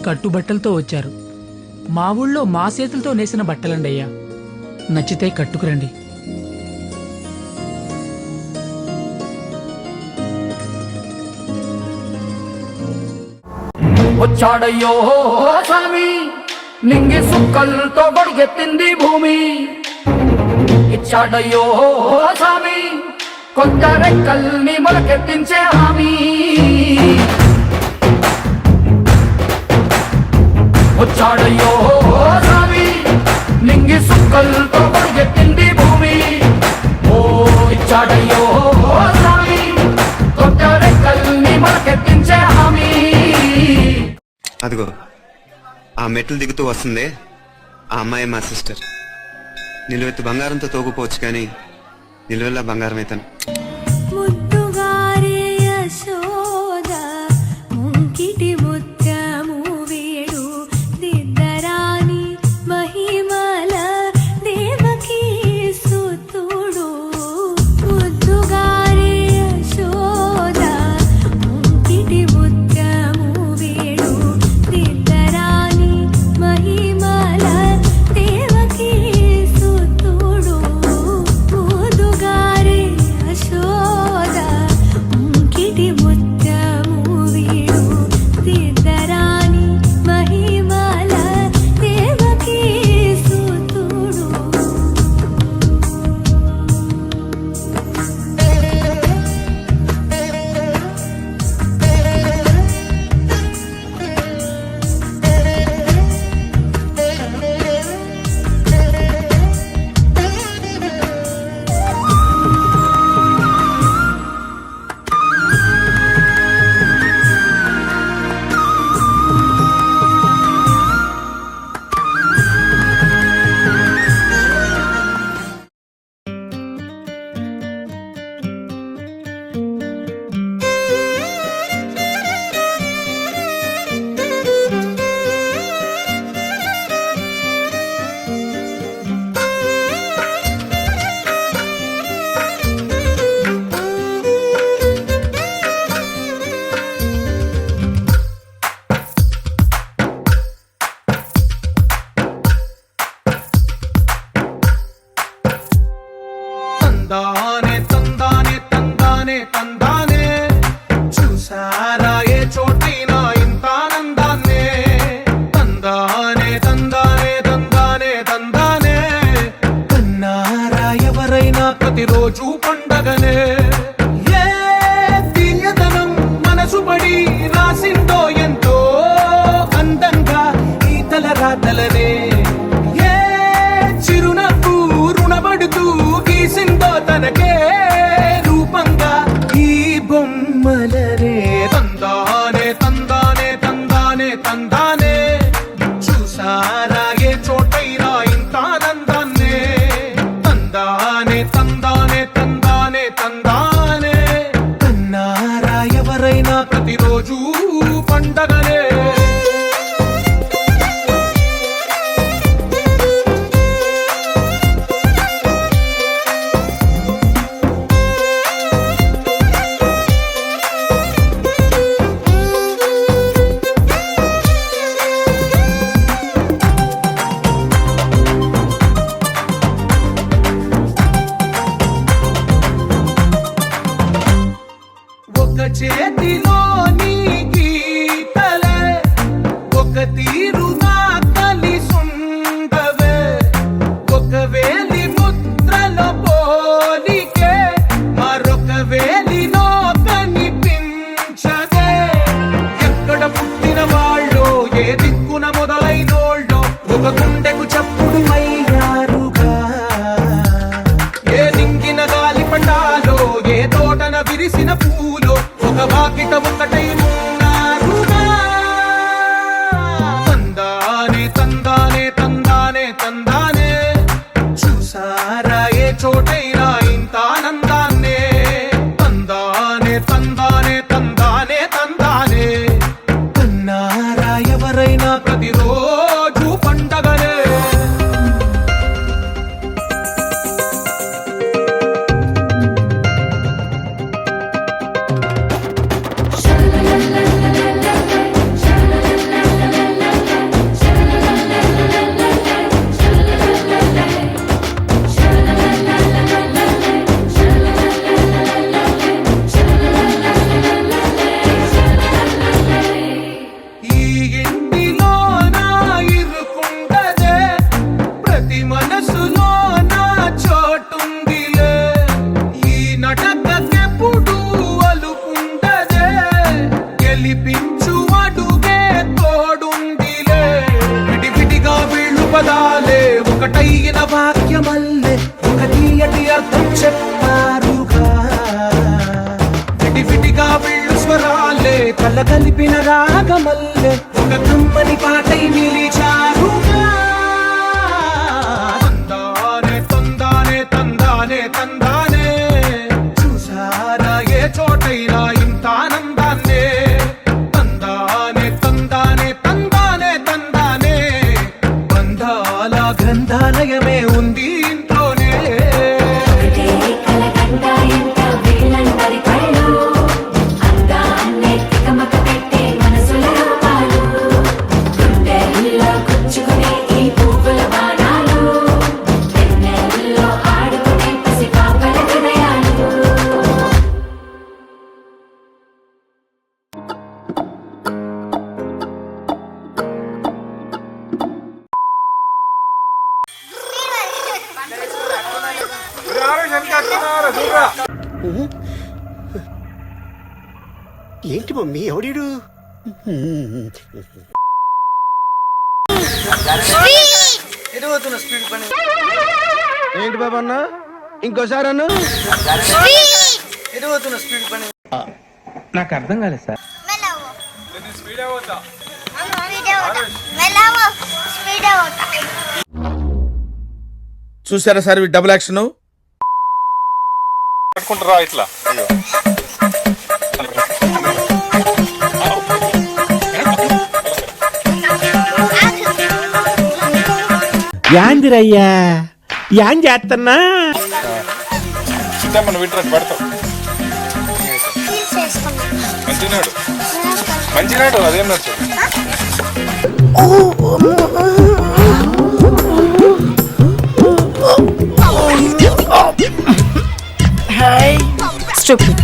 కట్టుబట్టలతో వచ్చారు. మా ఊళ్ళో మా చేతులతో నేసిన బట్టలండయ్యా. నచ్చితే కట్టుకురండి. వచ్చాడయ్యో స్వామి, నింగి సుక్కలతో గొడిగెత్తింది భూమి. ఇచ్చాడయ్యో స్వామి, కొత్త రెక్కల్ని మొలకెత్తించే హామీ. వచ్చాడయ్యో స్వామి, నింగి సుక్కలతో గొడిగెత్తింది భూమి. ఓ ఇచ్చాడయ్యో స్వామి, కొత్త రెక్కల్ని మొలకెత్తించే హామీ. అదిగో ఆ మెట్లు దిగుతూ వస్తుందే, ఆ అమ్మాయి మా సిస్టర్. నిలువెత్తు బంగారంతో తోగుపోవచ్చు, కానీ నిలువెల్లా బంగారం అయితాను. తందానే తందానే తందానే తందానే, చూసారా ఏ చోటైనా ఇంత ఆనందాన్నే. తందానే తందానే తందానే తందానే, కన్నారా ఎవరైనా ప్రతిరోజు పండగనే. ఏ తీయదనం మనసు పడి రాసిందో ఎంతో అందంగా ఈ తలరాతలనే. ఏ చిరునవ్వు రుణపడుతూ గీసిందో తనకే రూపంగా ఈ బొమ్మలనే. తందానే తందానే తందానే తందానే, చూసారా ఏ చోటైనా ఇంత ఆనందాన్నే. తందానే తందానే తందానే తందానే, కన్నారా ఎవరైనా ప్రతిరోజు పండగనే. ఒక చేతిలో నీ గీతలే, ఒక తీరుగా కలిసుండవే. ఒక వేలి ముద్రల పోలికే మరొక వేలిలో కనిపించదే. ఎక్కడ పుట్టిన వాళ్ళో, ఏ దిక్కున మొదలైనోళ్ళో, ఒక గుండెకు చప్పుడు అయ్యారుగా. ఏ నింగిన గాలి పటాలో, ఏ తోటన విరిసిన పూలో, ఒక వాకిట ఒకటై ఉన్నారుగా. తందానే తందానే తందానే తందానే, చూసారా ఏ చోటైనా ఇంత ఆనందాన్నే. తందానే తందానే తందానే తందానే, కన్నారా ఎవరైనా ప్రతిరోజు పండగనే. స్వరాలే కలగలిపిన రాగమల్లె ఒక కమ్మని పాటై నిలిచారుగా తందానే తందానే తందానే తందానే చూసారా ఏ చోటైనా ఇంత ఆనందాన్నే తందానే తందానే తందానే తందానే బంధాల గ్రంథాలయమే ఉంది ఇంట్లోనే ఏంటి మమ్మీ ఎవడీడు ఏంటి బాబా అన్న ఇంకోసారి అన్న నాకు అర్థం కాలేదు సార్. చూసారా సార్ డబుల్ యాక్షన్ పట్టుకుంటారా ఇట్లా యాందిరయ్యా యాం చేస్తున్నా మనం వింటారు పెడతాం మంచినాడు మంచినాడు అదేం నచ్చు Stupid.